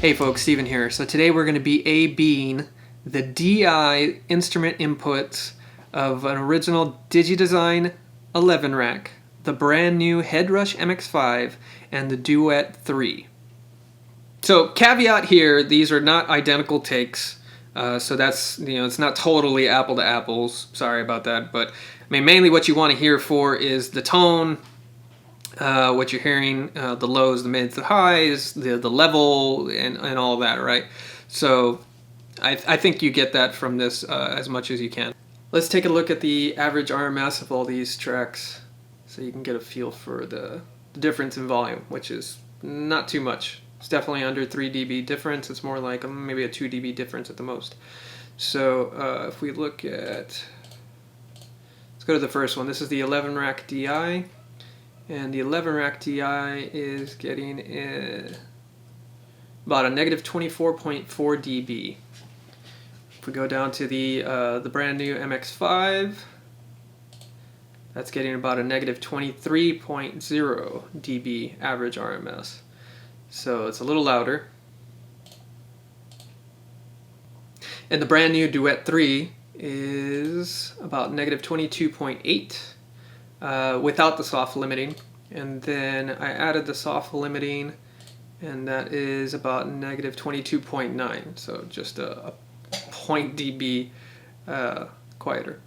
Hey folks, Steven here. So today we're going to be A-Bing the DI instrument inputs of an original Digidesign 11 Rack, the brand new Headrush MX5, and the Duet 3. So caveat here, these are not identical takes, so that's, it's not totally apple to apples, sorry about that, but I mean mainly what you want to hear for is the tone, what you're hearing, the lows, the mids, the highs, the level, and all that, right? So I think you get that from this as much as you can. Let's take a look at the average RMS of all these tracks so you can get a feel for the difference in volume, which is not too much. It's definitely under 3 dB difference. It's more like maybe a 2 dB difference at the most. So if we look at, let's go to the first one. This is the 11 Rack DI. And the 11 Rack DI is getting about a negative 24.4 dB. If we go down to the brand new MX5, that's getting about a negative 23.0 dB average RMS. So it's a little louder. And the brand new Duet 3 is about negative 22.8. Without the soft limiting, and then I added the soft limiting, and that is about negative 22.9, so just a 0.0 dB quieter.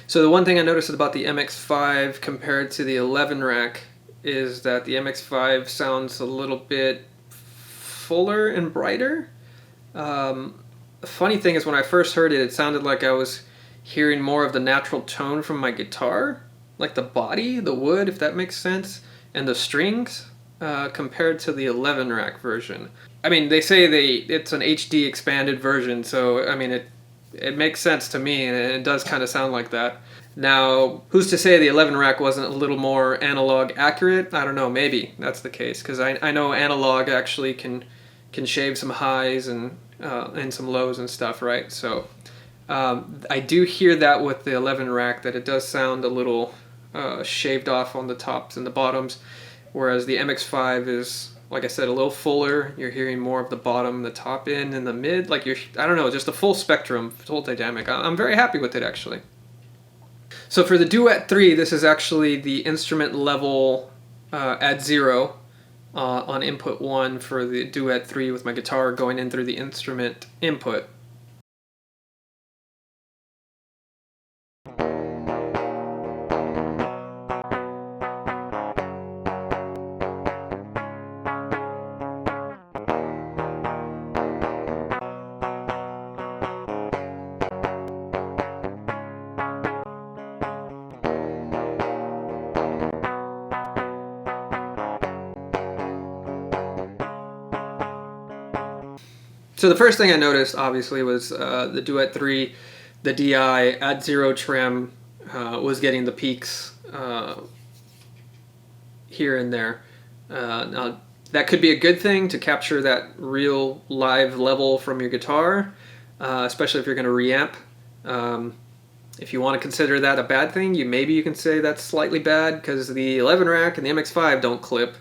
So the one thing I noticed about the MX5 compared to the 11 Rack is that the MX5 sounds a little bit fuller and brighter. The funny thing is when I first heard it, it sounded like I was hearing more of the natural tone from my guitar, like the body, the wood, if that makes sense, and the strings, compared to the 11 Rack version. I mean, they say it's an HD expanded version, so I mean it makes sense to me, and it does kind of sound like that. Now, who's to say the 11 Rack wasn't a little more analog accurate? I don't know, maybe that's the case, because I know analog actually can shave some highs and some lows and stuff, right? So I do hear that with the 11 Rack, that it does sound a little shaved off on the tops and the bottoms, whereas the MX5 is, like I said, a little fuller. You're hearing more of the bottom, the top end, and the mid. Like I don't know, just a full spectrum, full dynamic. I'm very happy with it, actually. So for the Duet 3, this is actually the instrument level at 0 on input 1 for the Duet 3 with my guitar going in through the instrument input. So the first thing I noticed, obviously, was the Duet 3, the DI at 0 trim was getting the peaks here and there. Now, that could be a good thing to capture that real live level from your guitar, especially if you're going to reamp. If you want to consider that a bad thing, maybe you can say that's slightly bad because the 11 Rack and the MX5 don't clip,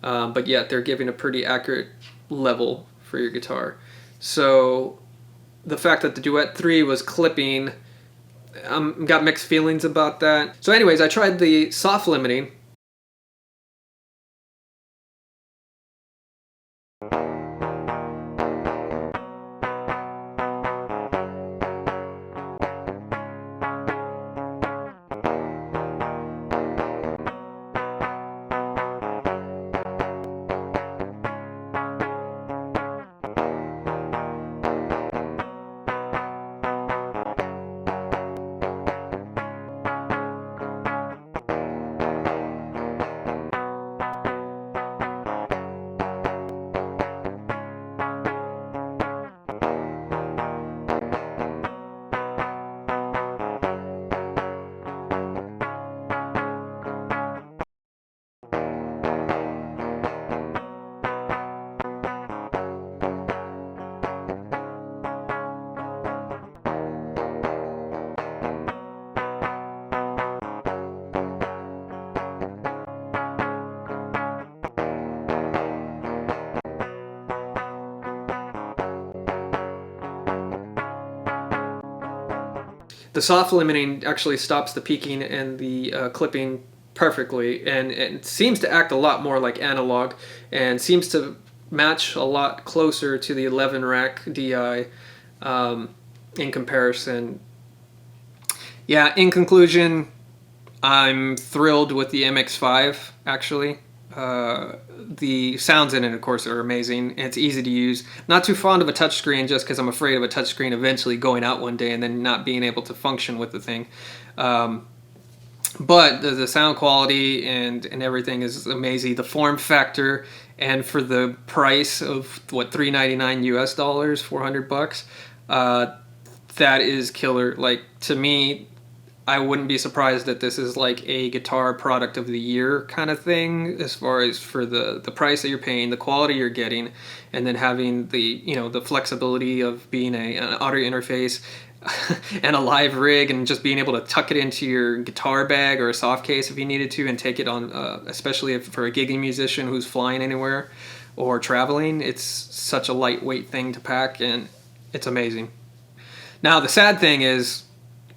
but yet they're giving a pretty accurate level for your guitar. So the fact that the Duet 3 was clipping, got mixed feelings about that. So anyways, I tried the soft limiting. The soft limiting actually stops the peaking and the clipping perfectly, and it seems to act a lot more like analog, and seems to match a lot closer to the 11 rack DI in comparison. Yeah, in conclusion, I'm thrilled with the MX5, actually. The sounds in it, of course, are amazing. It's easy to use. Not too fond of a touchscreen just because I'm afraid of a touchscreen eventually going out one day and then not being able to function with the thing. But the sound quality and everything is amazing. The form factor, and for the price of what, $399 US dollars, $400, that is killer. Like, to me, I wouldn't be surprised that this is like a guitar product of the year kind of thing, as far as for the price that you're paying, the quality you're getting, and then having the, you know, the flexibility of being an audio interface and a live rig, and just being able to tuck it into your guitar bag or a soft case if you needed to, and take it on, especially if for a gigging musician who's flying anywhere or traveling. It's such a lightweight thing to pack, and it's amazing. Now, the sad thing is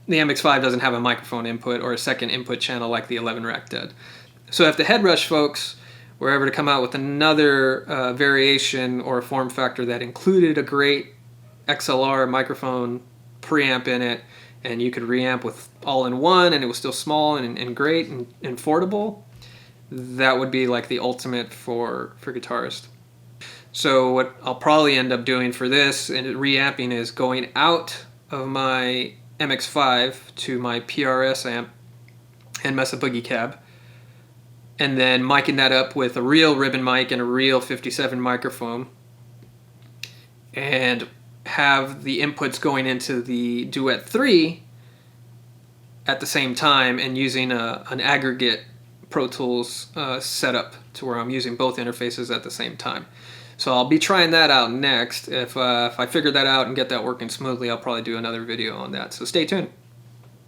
the MX5 doesn't have a microphone input or a second input channel like the 11 rack did. So if the Headrush folks were ever to come out with another variation or a form factor that included a great XLR microphone preamp in it, and you could reamp with all-in-one and it was still small and great and affordable, that would be like the ultimate for guitarists. So what I'll probably end up doing for this and reamping is going out of my MX5 to my PRS amp and Mesa Boogie cab, and then miking that up with a real ribbon mic and a real 57 microphone, and have the inputs going into the Duet 3 at the same time, and using an aggregate Pro Tools setup to where I'm using both interfaces at the same time. So I'll be trying that out next. If I figure that out and get that working smoothly, I'll probably do another video on that. So stay tuned.